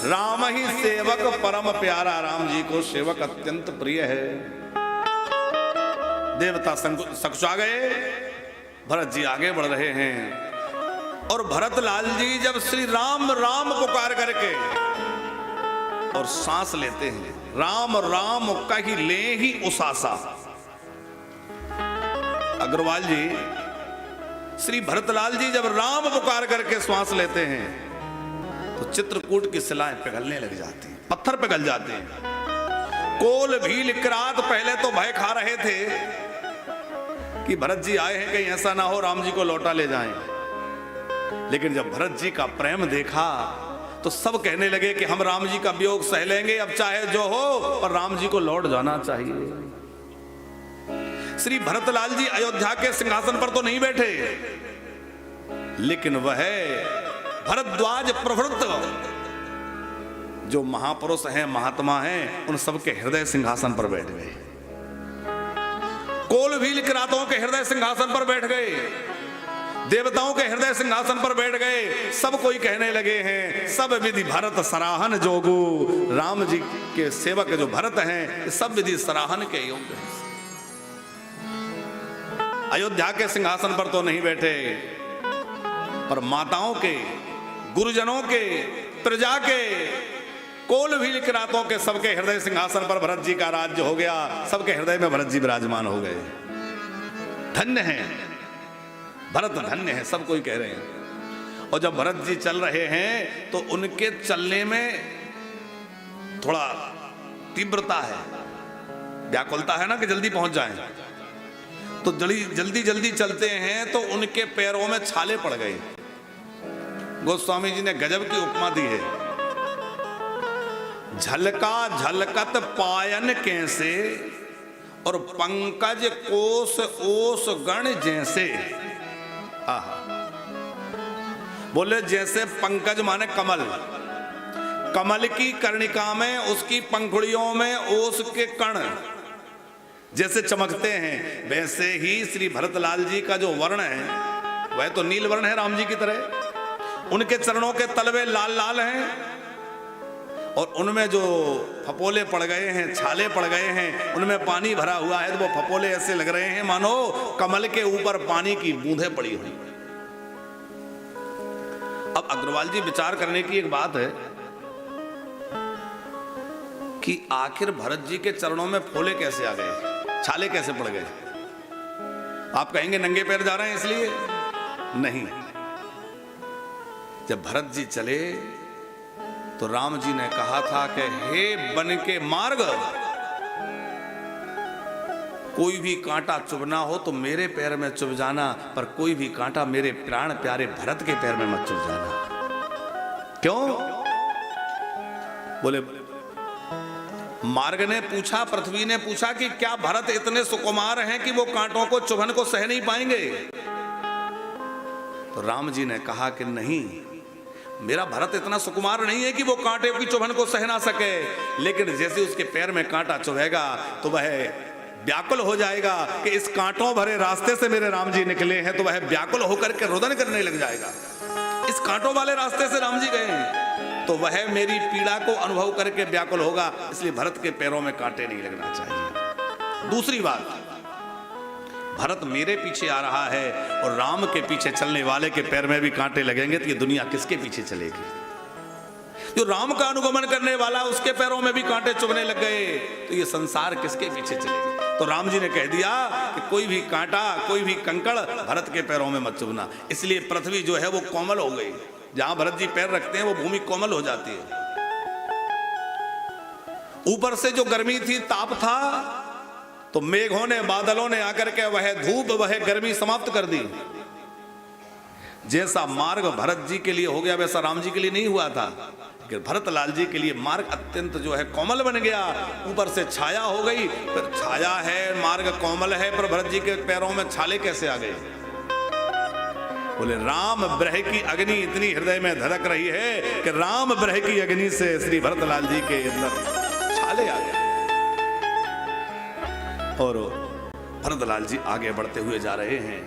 राम ही सेवक परम प्यारा, राम जी को सेवक अत्यंत प्रिय है। देवता सकुचा गए, भरत जी आगे बढ़ रहे हैं और भरत लाल जी जब श्री राम राम पुकार करके और सांस लेते हैं, राम राम कही ले ही उसासा। अग्रवाल जी, श्री भरतलाल जी जब राम पुकार करके श्वास लेते हैं तो चित्रकूट की शिलाएं पिघलने लग जाती हैं, पत्थर पिघल जाते हैं। कोल भील किरात पहले तो भय खा रहे थे कि भरत जी आए हैं, कहीं ऐसा ना हो राम जी को लौटा ले जाएं। लेकिन जब भरत जी का प्रेम देखा तो सब कहने लगे कि हम राम जी का वियोग सह लेंगे, अब चाहे जो हो पर राम जी को लौट जाना चाहिए। श्री भरतलाल जी अयोध्या के सिंहासन पर तो नहीं बैठे, लेकिन वह भरद्वाज प्रभृत जो महापुरुष हैं, महात्मा हैं, उन सबके हृदय सिंहासन पर बैठ गए। कोल भील किरातों के हृदय सिंहासन पर बैठ गए, देवताओं के हृदय सिंहासन पर बैठ गए। सब कोई कहने लगे हैं, सब विधि भरत सराहन जोगु, राम जी के सेवक जो भरत हैं सब विधि सराहन के योग्य हैं। अयोध्या के सिंहासन पर तो नहीं बैठे, पर माताओं के, गुरुजनों के, प्रजा के, कोल भील किरातों के सबके हृदय सिंहासन पर भरत जी का राज्य हो गया। सबके हृदय में भरत जी विराजमान हो गए। धन्य हैं भरत, धन्य है, सब कोई कह रहे हैं। और जब भरत जी चल रहे हैं तो उनके चलने में थोड़ा तीव्रता है, व्याकुलता है ना कि जल्दी पहुंच जाएं। तो जल्दी जल्दी चलते हैं तो उनके पैरों में छाले पड़ गए। गोस्वामी जी ने गजब की उपमा दी है, झलका झलकत पायन कैसे और पंकज कोस ओस गण जैसे। बोले जैसे पंकज माने कमल, कमल की कर्णिका में, उसकी पंखुड़ियों में ओस के कण जैसे चमकते हैं, वैसे ही श्री भरतलाल जी का जो वर्ण है वह तो नील वर्ण है राम जी की तरह। उनके चरणों के तलवे लाल लाल हैं और उनमें जो फपोले पड़ गए हैं, छाले पड़ गए हैं, उनमें पानी भरा हुआ है। तो वो फपोले ऐसे लग रहे हैं मानो कमल के ऊपर पानी की बूंदें पड़ी हुई। अब अग्रवाल जी विचार करने की एक बात है कि आखिर भरत जी के चरणों में फोले कैसे आ गए, छाले कैसे पड़ गए। आप कहेंगे नंगे पैर जा रहे हैं इसलिए, नहीं। जब भरत जी चले तो राम जी ने कहा था कि हे बन के मार्ग, कोई भी कांटा चुभना हो तो मेरे पैर में चुभ जाना, पर कोई भी कांटा मेरे प्राण प्यारे भरत के पैर में मत चुभ जाना। क्यों? बोले मार्ग ने पूछा, पृथ्वी ने पूछा कि क्या भरत इतने सुकुमार हैं कि वो कांटों को चुभन को सह नहीं पाएंगे? तो राम जी ने कहा कि नहीं, मेरा भरत इतना सुकुमार नहीं है कि वो कांटे की चुभन को सह ना सके, लेकिन जैसे उसके पैर में कांटा चुभेगा तो वह व्याकुल हो जाएगा कि इस कांटों भरे रास्ते से मेरे राम जी निकले हैं, तो वह व्याकुल होकर के रुदन करने लग जाएगा। इस कांटों वाले रास्ते से राम जी गए हैं तो वह मेरी पीड़ा को अनुभव करके व्याकुल होगा, इसलिए भरत के पैरों में कांटे नहीं लगना चाहिए। दूसरी बात, भरत मेरे पीछे आ रहा है और राम के पीछे चलने वाले के पैर में भी कांटे लगेंगे तो ये दुनिया किसके पीछे चलेगी? जो राम का अनुगमन करने वाला उसके पैरों में भी कांटे चुभने लग गए तो ये संसार किसके पीछे चलेगी? तो राम जी ने कह दिया कि कोई भी कांटा, कोई भी कंकड़ भरत के पैरों में मत चुभना। इसलिए पृथ्वी जो है वो कोमल हो गई, जहां भरत जी पैर रखते हैं वो भूमि कोमल हो जाती है। ऊपर से जो गर्मी थी, ताप था, तो मेघों ने, बादलों ने आकर के वह धूप, वह गर्मी समाप्त कर दी। जैसा मार्ग भरत जी के लिए हो गया वैसा राम जी के लिए नहीं हुआ था, लेकिन भरतलाल जी के लिए मार्ग अत्यंत जो है कोमल बन गया। ऊपर से छाया हो गई, फिर छाया है, मार्ग कोमल है, पर भरत जी के पैरों में छाले कैसे आ गए? बोले राम ब्रह की अग्नि इतनी हृदय में धड़क रही है कि राम ब्रह की अग्नि से श्री भरतलाल जी के अंदर छाले आ गए। और भरतलाल जी आगे बढ़ते हुए जा रहे हैं।